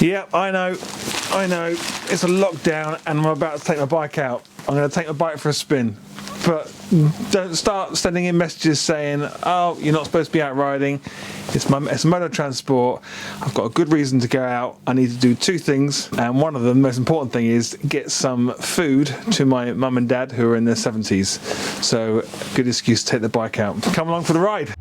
Yep, I know, it's a lockdown and I'm about to take my bike out. I'm going to take my bike for a spin. But don't start sending in messages saying, oh, you're not supposed to be out riding. It's a mode of transport. I've got a good reason to go out. I need to do two things. And one of them, the most important thing, is get some food to my mum and dad who are in their 70s. So, good excuse to take the bike out. Come along for the ride.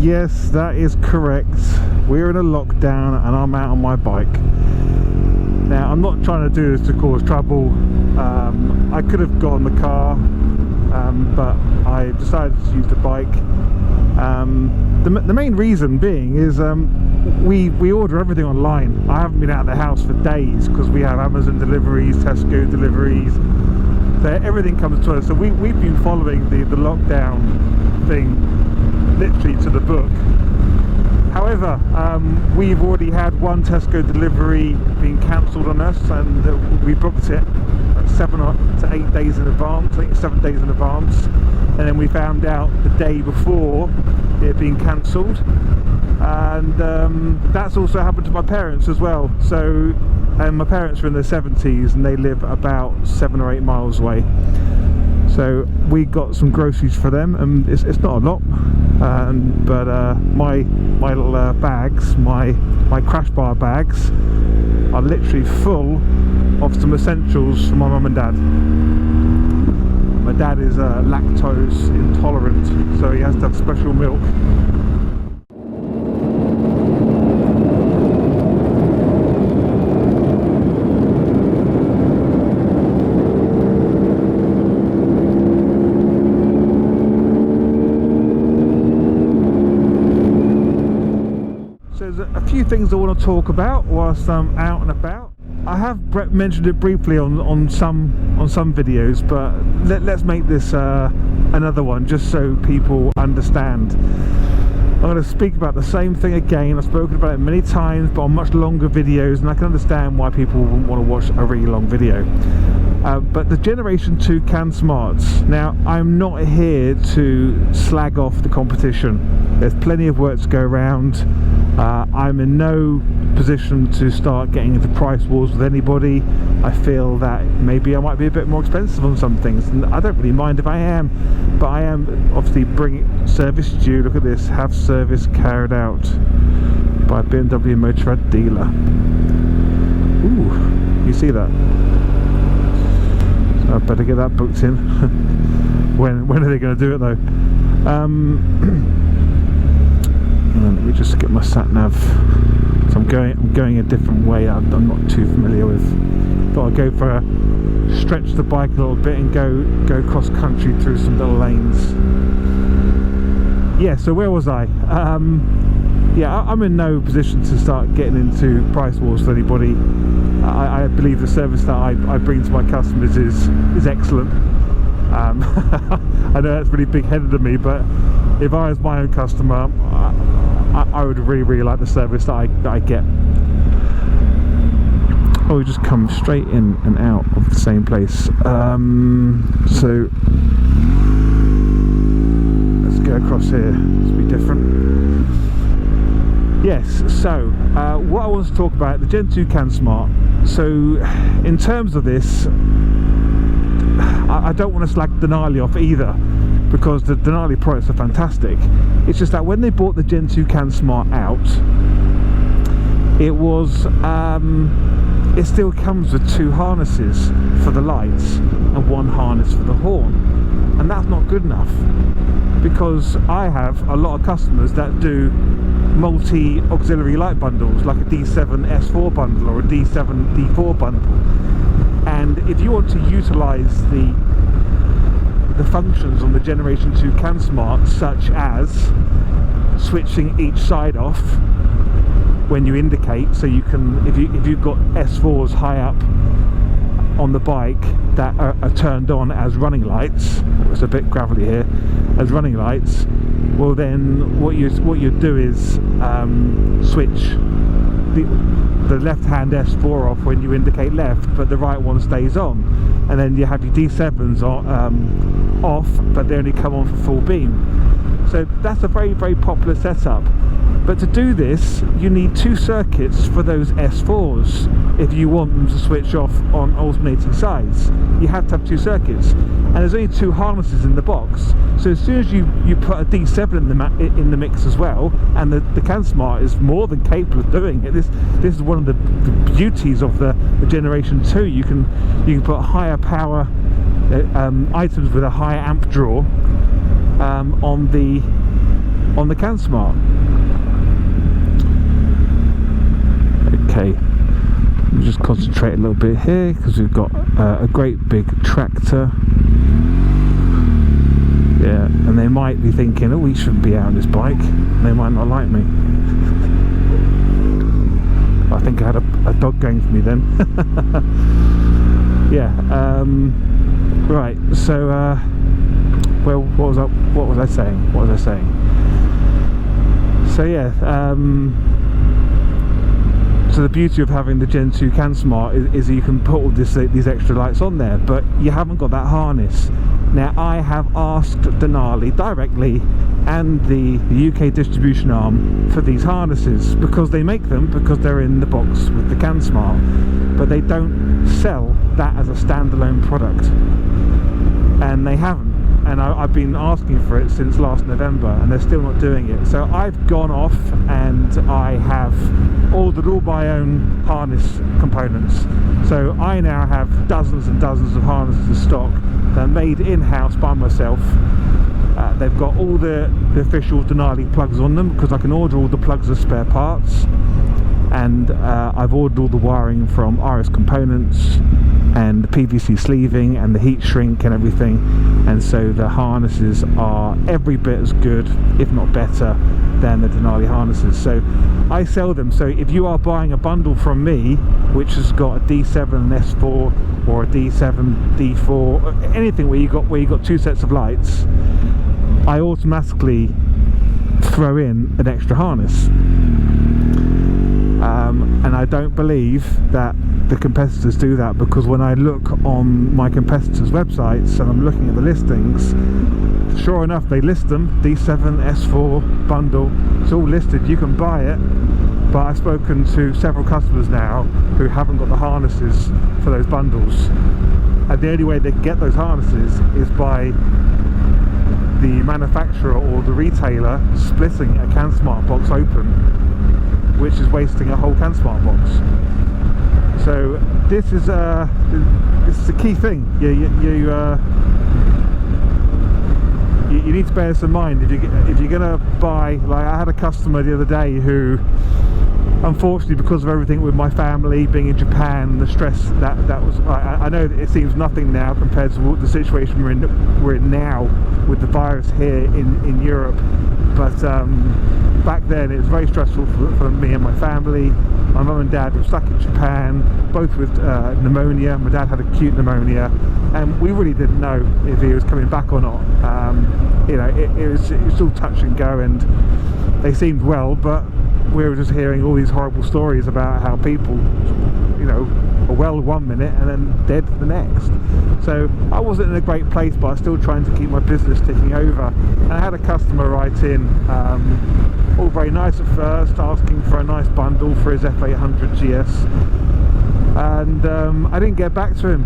Yes, that is correct. We're in a lockdown and I'm out on my bike. Now, I'm not trying to do this to cause trouble. I could have got in the car, but I decided to use the bike. The main reason being is we order everything online. I haven't been out of the house for days because we have Amazon deliveries, Tesco deliveries. So everything comes to us. So we've been following the lockdown thing literally to the book. However, we've already had one Tesco delivery being cancelled on us, and we booked it 7 to 8 days in advance. I think 7 days in advance, and then we found out the day before it being cancelled. And that's also happened to my parents as well. So, and my parents are in their 70s and they live about 7 or 8 miles away. So we got some groceries for them, and it's not a lot, but my little bags, my crash bar bags, are literally full of some essentials for my mum and dad. My dad is lactose intolerant, so he has to have special milk. A few things I want to talk about whilst I'm out and about. I have mentioned it briefly on some videos, but let's make this another one just so people understand. I'm going to speak about the same thing again. I've spoken about it many times, but on much longer videos, and I can understand why people wouldn't want to watch a really long video. But the Generation 2 Canon Smarts. Now, I'm not here to slag off the competition. There's plenty of work to go around. I'm in no position to start getting into price wars with anybody. I feel that maybe I might be a bit more expensive on some things, and I don't really mind if I am, but I am obviously bringing service due. Look at this, have service carried out by BMW Motorrad dealer. Ooh, you see that? So I better get that booked in. when are they going to do it though? Let me just get my sat nav. So I'm going a different way. I'm not too familiar with. Thought I'd go for a stretch the bike a little bit and go cross country through some little lanes. Yeah. So where was I? Yeah, I'm in no position to start getting into price wars with anybody. I believe the service that I bring to my customers is excellent. I know that's really big-headed of me, but if I was my own customer, I would really like the service that I get. Oh, we just come straight in and out of the same place. So let's go across here. This will be different. Yes. So what I want to talk about, the Gen 2 Canon Smart. So in terms of this, I don't want to slag Denali off either, because the Denali products are fantastic. It's just that when they brought the Gen 2 Canon Smart out, it was it still comes with 2 harnesses for the lights and 1 harness for the horn, and that's not good enough, because I have a lot of customers that do multi auxiliary light bundles, like a D7 S4 bundle or a D7 D4 bundle. And if you want to utilise the functions on the Generation 2 Canon Smart, such as switching each side off when you indicate, so you can, if you've got S4s high up on the bike that are turned on as running lights, it's a bit gravelly here, as running lights, well then what you do is switch the left-hand S4 off when you indicate left, but the right one stays on, and then you have your D7s on, off, but they only come on for full beam. So that's a very, very popular setup. But to do this, you need 2 circuits for those S4s if you want them to switch off on alternating sides. You have to have 2 circuits, and there's only 2 harnesses in the box. So as soon as you put a D7 in the mix as well, and the CanSmart is more than capable of doing it. This is one of the beauties of the Generation 2. You can put higher power items with a higher amp draw on the CanSmart. Okay, let me just concentrate a little bit here because we've got a great big tractor. Yeah, and they might be thinking, oh, we shouldn't be out on this bike. They might not like me. I think I had a dog going for me then. Yeah. Right. So, well, what was I saying? So yeah. So the beauty of having the Gen 2 CanSmart is you can put all these extra lights on there, but you haven't got that harness. Now I have asked Denali directly and the UK distribution arm for these harnesses because they make them, because they're in the box with the CanSmart, but they don't sell that as a standalone product, and they haven't. And I've been asking for it since last November, and they're still not doing it. So I've gone off and I have ordered all my own harness components. So I now have dozens and dozens of harnesses in stock. They're made in-house by myself. They've got all the official Denali plugs on them, because I can order all the plugs as spare parts. And I've ordered all the wiring from RS Components and the PVC sleeving and the heat shrink and everything, and so the harnesses are every bit as good, if not better, than the Denali harnesses. So I sell them. So if you are buying a bundle from me which has got a D7 and S4, or a D7 D4, anything where you got 2 sets of lights, I automatically throw in an extra harness. And I don't believe that the competitors do that, because when I look on my competitors' websites and I'm looking at the listings, sure enough they list them, D7, S4, bundle, it's all listed, you can buy it. But I've spoken to several customers now who haven't got the harnesses for those bundles, and the only way they can get those harnesses is by the manufacturer or the retailer splitting a CanSmart box open, which is wasting a whole CanSmart box. So this is a key thing. You need to bear this in mind if you're gonna buy. Like, I had a customer the other day who, unfortunately, because of everything with my family being in Japan, the stress that was, I know that it seems nothing now compared to the situation we're in now with the virus here in Europe, but back then it was very stressful for me and my family. My mum and dad were stuck in Japan, both with pneumonia. My dad had acute pneumonia, and we really didn't know if he was coming back or not. You know, it was all touch and go, and they seemed well, but we were just hearing all these horrible stories about how people, you know, are well one minute and then dead the next. So I wasn't in a great place, but I was still trying to keep my business ticking over. And I had a customer write in, all very nice at first, asking for a nice bundle for his F800 GS, and I didn't get back to him,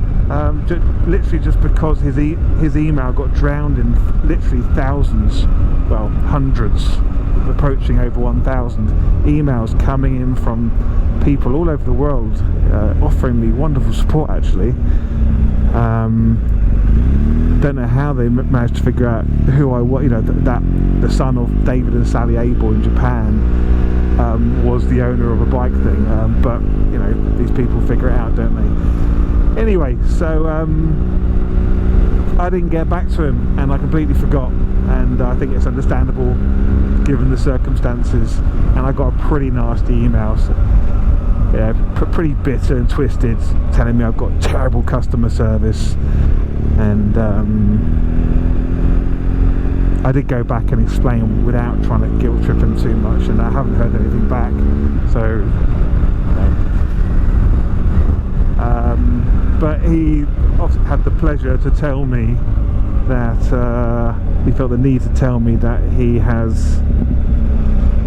literally just because his email got drowned in literally thousands, well, hundreds, approaching over 1,000 emails coming in from people all over the world, offering me wonderful support. Actually, don't know how they managed to figure out who I was. You know, that the son of David and Sally Abel in Japan was the owner of a bike thing, but you know, these people figure it out, don't they? Anyway, so I didn't get back to him, and I completely forgot, and I think it's understandable given the circumstances. And I got a pretty nasty email, so, yeah, pretty bitter and twisted, telling me I've got terrible customer service, and I did go back and explain without trying to guilt trip him too much, and I haven't heard anything back. So But he obviously had the pleasure to tell me that he felt the need to tell me that he has,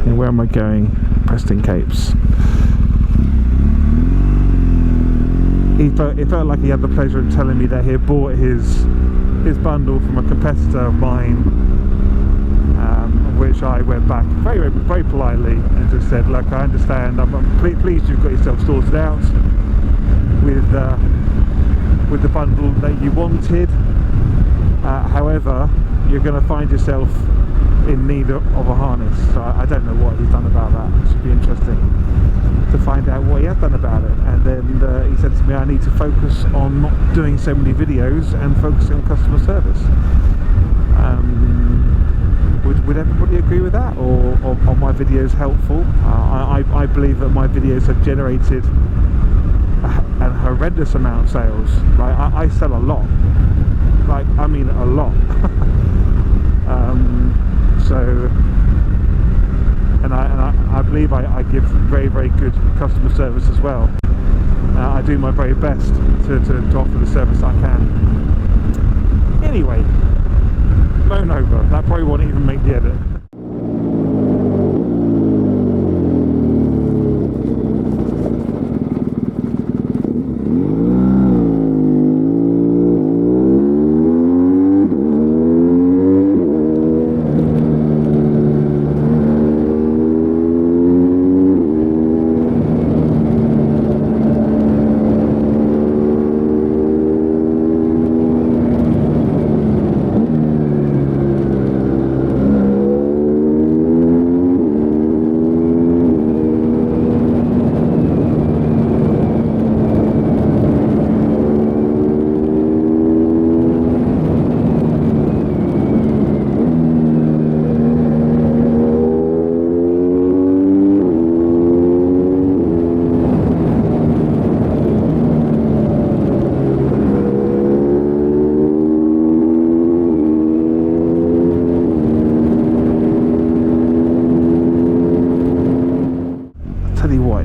where am I going? Preston Capes. It felt like he had the pleasure in telling me that he had bought his bundle from a competitor of mine, which I went back very, very politely and just said, look, I understand, I'm pleased you've got yourself sorted out with the bundle that you wanted. However, you're going to find yourself in need of a harness. So I don't know what he's done about that. It should be interesting to find out what he has done about it. And then he said to me, I need to focus on not doing so many videos and focusing on customer service. Would everybody agree with that, or are my videos helpful? I believe that my videos have generated a horrendous amount of sales. Like I sell a lot, like I mean a lot. And I believe I give very, very good customer service as well. I do my very best to offer the service I can. Anyway, moan over. That probably won't even make the edit.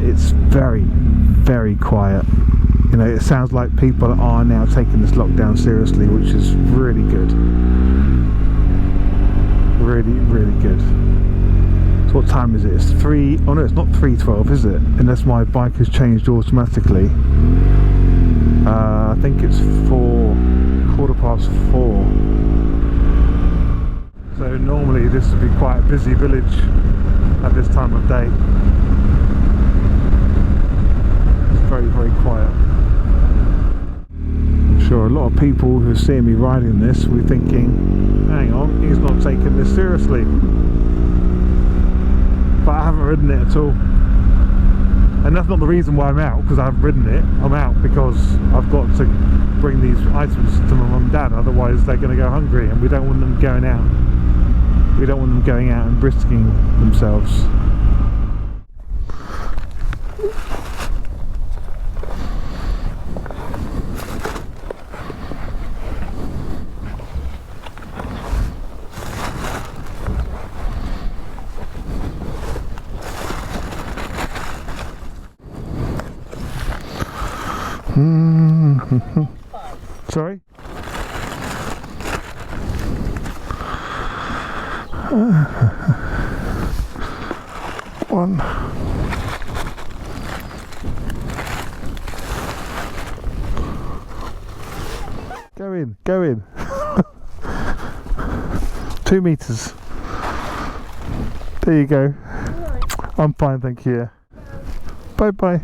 It's very, very quiet. It sounds like people are now taking this lockdown seriously, which is really good. Really, really good. So what time is it? It's 3, oh no, it's not 3:12, is it? Unless my bike has changed automatically. I think it's 4:15. So normally this would be quite a busy village at this time of day. Very, very quiet. I'm sure a lot of people who see me riding this will be thinking, hang on, he's not taking this seriously. But I haven't ridden it at all. And that's not the reason why I'm out, because I haven't ridden it. I'm out because I've got to bring these items to my mum and dad, otherwise they're going to go hungry, and we don't want them going out. We don't want them going out and risking themselves. Sorry? One. Go in. 2 meters. There you go. I'm fine, thank you. Bye bye.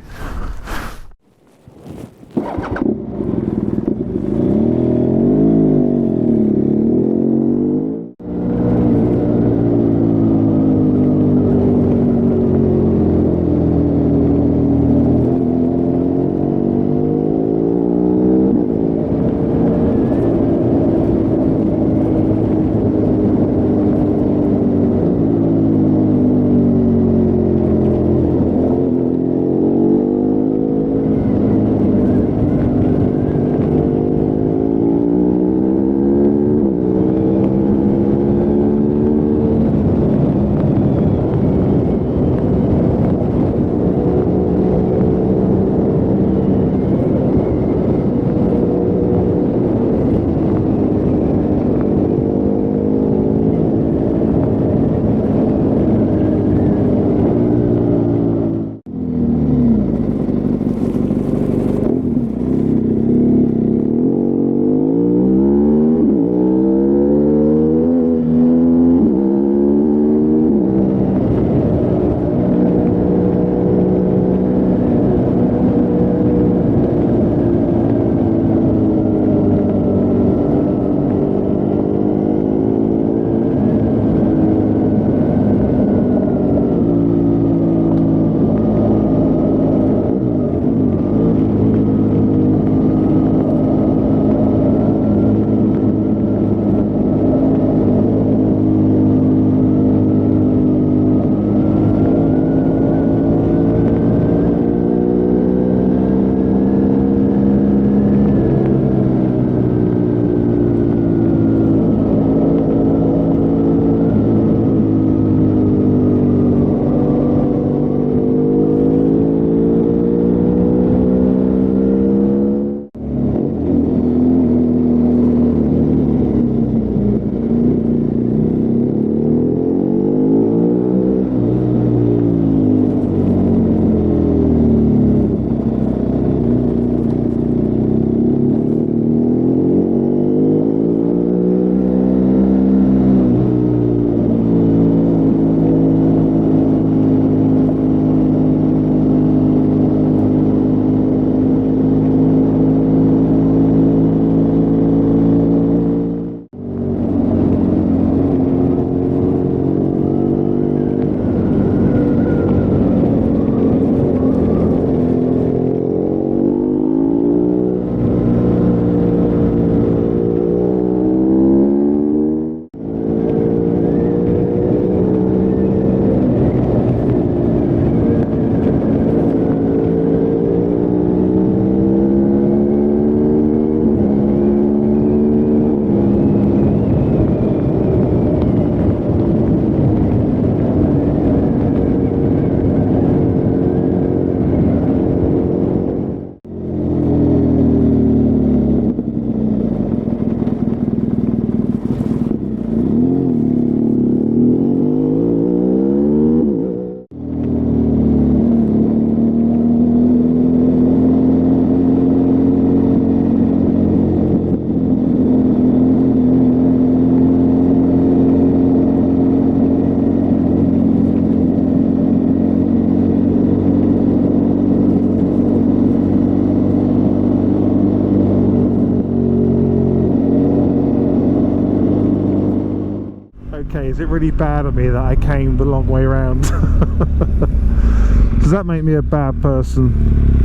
say, is it really bad of me that I came the long way around? Does that make me a bad person?